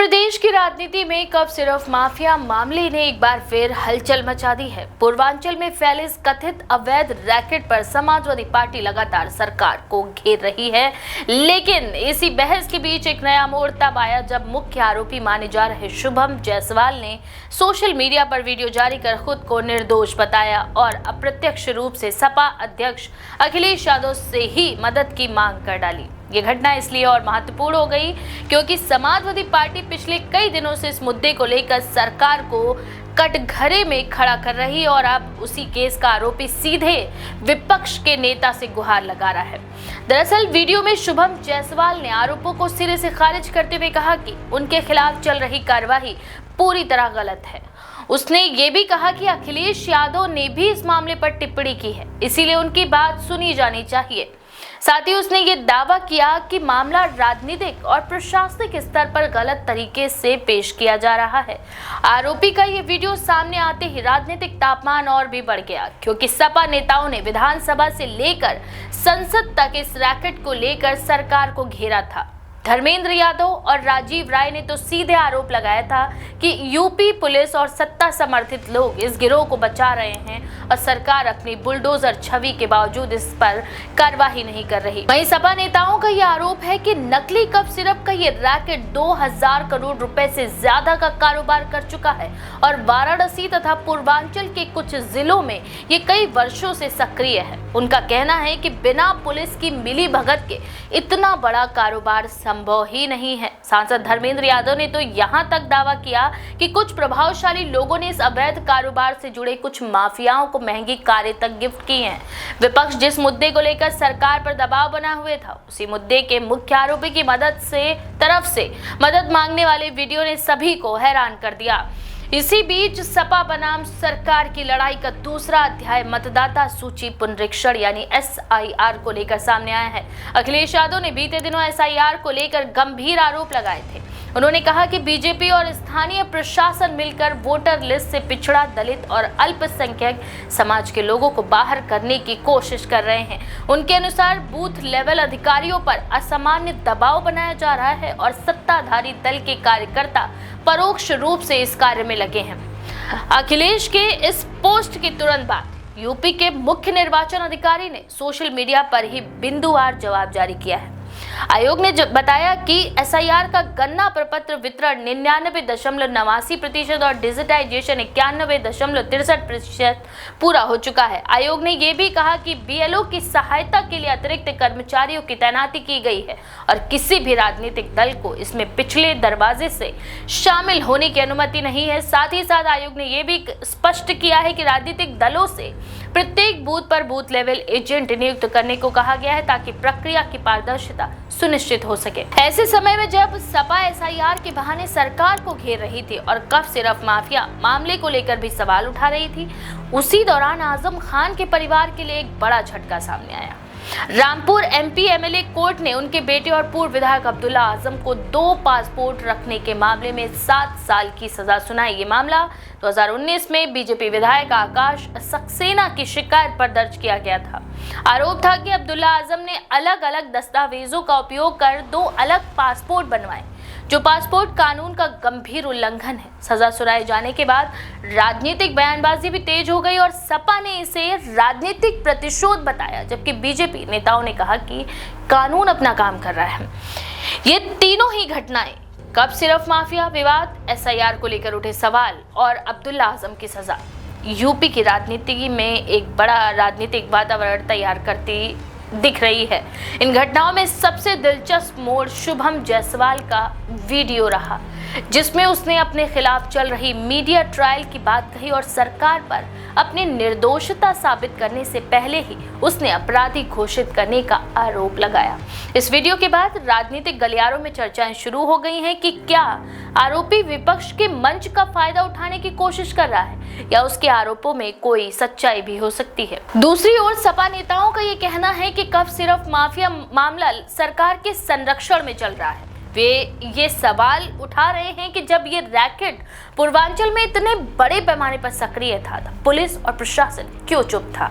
प्रदेश की राजनीति में कब सिर्फ माफिया मामले ने एक बार फिर हलचल मचा दी है। पूर्वांचल में फैले इस कथित अवैध रैकेट पर समाजवादी पार्टी लगातार सरकार को घेर रही है, लेकिन इसी बहस के बीच एक नया मोड़ तब आया जब मुख्य आरोपी माने जा रहे शुभम जायसवाल ने सोशल मीडिया पर वीडियो जारी कर खुद को निर्दोष बताया और अप्रत्यक्ष रूप से सपा अध्यक्ष अखिलेश यादव से ही मदद की मांग कर डाली। ये घटना इसलिए और महत्वपूर्ण हो गई क्योंकि समाजवादी पार्टी पिछले कई दिनों से इस मुद्दे को लेकर सरकार को कटघरे में खड़ा कर रही है और अब उसी केस का आरोपी सीधे विपक्ष के नेता से गुहार लगा रहा है। दरअसल वीडियो में शुभम जायसवाल ने आरोपों को सिरे से खारिज करते हुए कहा कि उनके खिलाफ चल रही कार्रवाई पूरी तरह गलत है। उसने ये भी कहा कि अखिलेश यादव ने भी इस मामले पर टिप्पणी की है, इसीलिए उनकी बात सुनी जानी चाहिए। साथ ही उसने ये दावा किया कि मामला राजनीतिक और प्रशासनिक स्तर पर गलत तरीके से पेश किया जा रहा है। आरोपी का ये वीडियो सामने आते ही राजनीतिक तापमान और भी बढ़ गया क्योंकि सपा नेताओं ने विधानसभा से लेकर संसद तक इस रैकेट को लेकर सरकार को घेरा था। धर्मेंद्र यादव और राजीव राय ने तो सीधे आरोप लगाया था कि यूपी पुलिस और सत्ता समर्थित लोग इस गिरोह को बचा रहे हैं और सरकार अपनी बुलडोजर छवि के बावजूद इस पर कार्रवाई नहीं कर रही। वहीं सपा नेताओं का यह आरोप है कि नकली कफ सिरप का ये रैकेट 2000 करोड़ रुपए से ज्यादा का कारोबार कर चुका है और वाराणसी तथा पूर्वांचल के कुछ जिलों में ये कई वर्षों से सक्रिय है। उनका कहना है कि बिना पुलिस की मिली भगत के इतना बड़ा कारोबार संभव ही नहीं है। सांसद धर्मेंद्र यादव ने तो यहां तक दावा किया कि कुछ प्रभावशाली लोगों ने इस अवैध कारोबार से जुड़े कुछ माफियाओं को महंगी कारें तक गिफ्ट की हैं। विपक्ष जिस मुद्दे को लेकर सरकार पर दबाव बना हुए था, उसी मुद्दे के मुख्य आरोपी की तरफ से मदद मांगने वाले वीडियो ने सभी को हैरान कर दिया। इसी बीच सपा बनाम सरकार की लड़ाई का दूसरा अध्याय मतदाता सूची पुनरीक्षण यानी SIR को लेकर सामने आया है। अखिलेश यादव ने बीते दिनों SIR को लेकर गंभीर आरोप लगाए थे। उन्होंने कहा कि बीजेपी और स्थानीय प्रशासन मिलकर वोटर लिस्ट से पिछड़ा, दलित और अल्पसंख्यक समाज के लोगों को बाहर करने की कोशिश कर रहे हैं। उनके अनुसार बूथ लेवल अधिकारियों पर असामान्य दबाव बनाया जा रहा है और सत्ताधारी दल के कार्यकर्ता परोक्ष रूप से इस कार्य में लगे हैं। अखिलेश के इस पोस्ट के तुरंत बाद यूपी के मुख्य निर्वाचन अधिकारी ने सोशल मीडिया पर ही बिंदुवार जवाब जारी किया है। आयोग ने बताया कि SIR का गन्ना प्रपत्र वितरण 99.89% और डिजिटाइजेशन 91.63% पूरा हो चुका है। आयोग ने यह भी कहा कि BLO की सहायता के लिए अतिरिक्त कर्मचारियों की तैनाती की गई है और किसी भी राजनीतिक दल को इसमें पिछले दरवाजे से शामिल होने की अनुमति नहीं है। साथ ही साथ आयोग ने यह भी स्पष्ट किया है कि राजनीतिक दलों से प्रत्येक बूथ पर बूथ लेवल एजेंट नियुक्त करने को कहा गया है ताकि प्रक्रिया की पारदर्शिता सुनिश्चित हो सके। ऐसे समय में जब सपा SIR के बहाने सरकार को घेर रही थी और कफ सिरप माफिया मामले को लेकर भी सवाल उठा रही थी, उसी दौरान आजम खान के परिवार के लिए एक बड़ा झटका सामने आया। रामपुर MP MLA कोर्ट ने उनके बेटे और पूर्व विधायक अब्दुल्ला आजम को 2 पासपोर्ट रखने के मामले में 7 साल की सजा सुनाई। ये मामला 2019 में बीजेपी विधायक आकाश सक्सेना की शिकायत पर दर्ज किया गया था। आरोप था कि अब्दुल्ला आजम ने अलग अलग दस्तावेजों का उपयोग कर 2 अलग पासपोर्ट बनवाए, जो पासपोर्ट कानून का गंभीर उल्लंघन है। सजा सुनाए जाने के बाद राजनीतिक बयानबाजी भी तेज हो गई और सपा ने इसे राजनीतिक प्रतिशोध बताया, जबकि बीजेपी नेताओं ने कहा कि कानून अपना काम कर रहा है। ये तीनों ही घटनाएं कब सिर्फ माफिया विवाद, SIR को लेकर उठे सवाल और अब्दुल्ला आजम की सजा यूपी की राजनीति में एक बड़ा राजनीतिक वातावरण तैयार करती दिख रही है। इन घटनाओं में सबसे दिलचस्प मोड़ शुभम जायसवाल का वीडियो रहा, जिसमें उसने अपने खिलाफ चल रही मीडिया ट्रायल की बात कही और सरकार पर अपनी निर्दोषता साबित करने से पहले ही उसने अपराधी घोषित करने का आरोप लगाया। इस वीडियो के बाद राजनीतिक गलियारों में चर्चाएं शुरू हो गई हैं कि क्या आरोपी विपक्ष के मंच का फायदा उठाने की कोशिश कर रहा है या उसके आरोपों में कोई सच्चाई भी हो सकती है। दूसरी ओर सपा नेताओं का ये कहना है कि कफ सिरप माफिया मामला सरकार के संरक्षण में चल रहा है। वे ये सवाल उठा रहे हैं कि जब ये रैकेट पूर्वांचल में इतने बड़े पैमाने पर सक्रिय था, पुलिस और प्रशासन क्यों चुप था।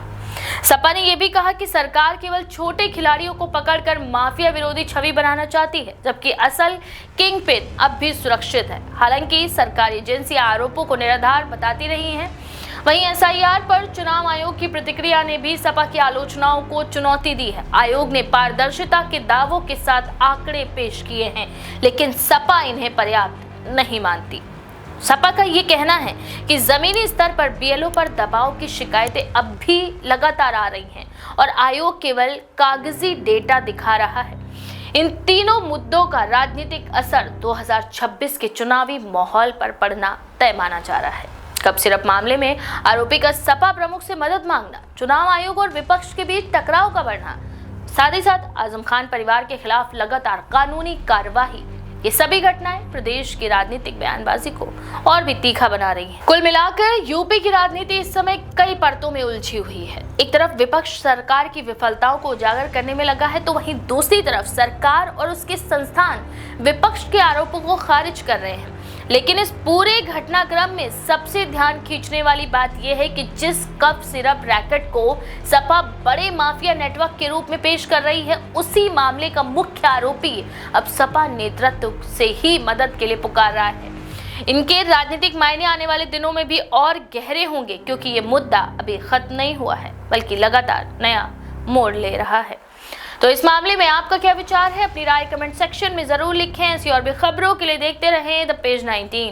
सपा ने यह भी कहा कि सरकार केवल छोटे खिलाड़ियों को पकड़कर माफिया विरोधी छवि बनाना चाहती है, जबकि असल किंग पिन अब भी सुरक्षित है। हालांकि सरकारी एजेंसियां आरोपों को निराधार बताती रही हैं। वहीं एसआईआर पर चुनाव आयोग की प्रतिक्रिया ने भी सपा की आलोचनाओं को चुनौती दी है। आयोग ने पारदर्शिता के दावों के साथ आंकड़े पेश किए हैं, लेकिन सपा इन्हें पर्याप्त नहीं मानती। सपा का ये कहना है कि जमीनी स्तर पर बीएलओ पर दबाव की शिकायतें अब भी लगातार आ रही हैं और आयोग केवल कागजी डेटा दिखा रहा है। इन तीनों मुद्दों का राजनीतिक असर 2026 के चुनावी माहौल पर पड़ना तय माना जा रहा है। कप सिरप मामले में आरोपी का सपा प्रमुख से मदद मांगना, चुनाव आयोग और विपक्ष के बीच टकराव का बढ़ना, साथ ही साथ आजम खान परिवार के खिलाफ लगातार कानूनी कार्यवाही, ये सभी घटनाएं प्रदेश की राजनीतिक बयानबाजी को और भी तीखा बना रही हैं। कुल मिलाकर यूपी की राजनीति इस समय कई परतों में उलझी हुई है। एक तरफ विपक्ष सरकार की विफलताओं को उजागर करने में लगा है, तो वहीं दूसरी तरफ सरकार और उसके संस्थान विपक्ष के आरोपों को खारिज कर रहे हैं। लेकिन इस पूरे घटनाक्रम में सबसे ध्यान खींचने वाली बात यह है कि जिस कप सिरप रैकेट को सपा बड़े माफिया नेटवर्क के रूप में पेश कर रही है, उसी मामले का मुख्य आरोपी अब सपा नेतृत्व से ही मदद के लिए पुकार रहा है। इनके राजनीतिक मायने आने वाले दिनों में भी और गहरे होंगे, क्योंकि ये मुद्दा अभी खत्म नहीं हुआ है, बल्कि लगातार नया मोड़ ले रहा है। तो इस मामले में आपका क्या विचार है? अपनी राय कमेंट सेक्शन में जरूर लिखें। ऐसी और भी खबरों के लिए देखते रहें द पेज 19।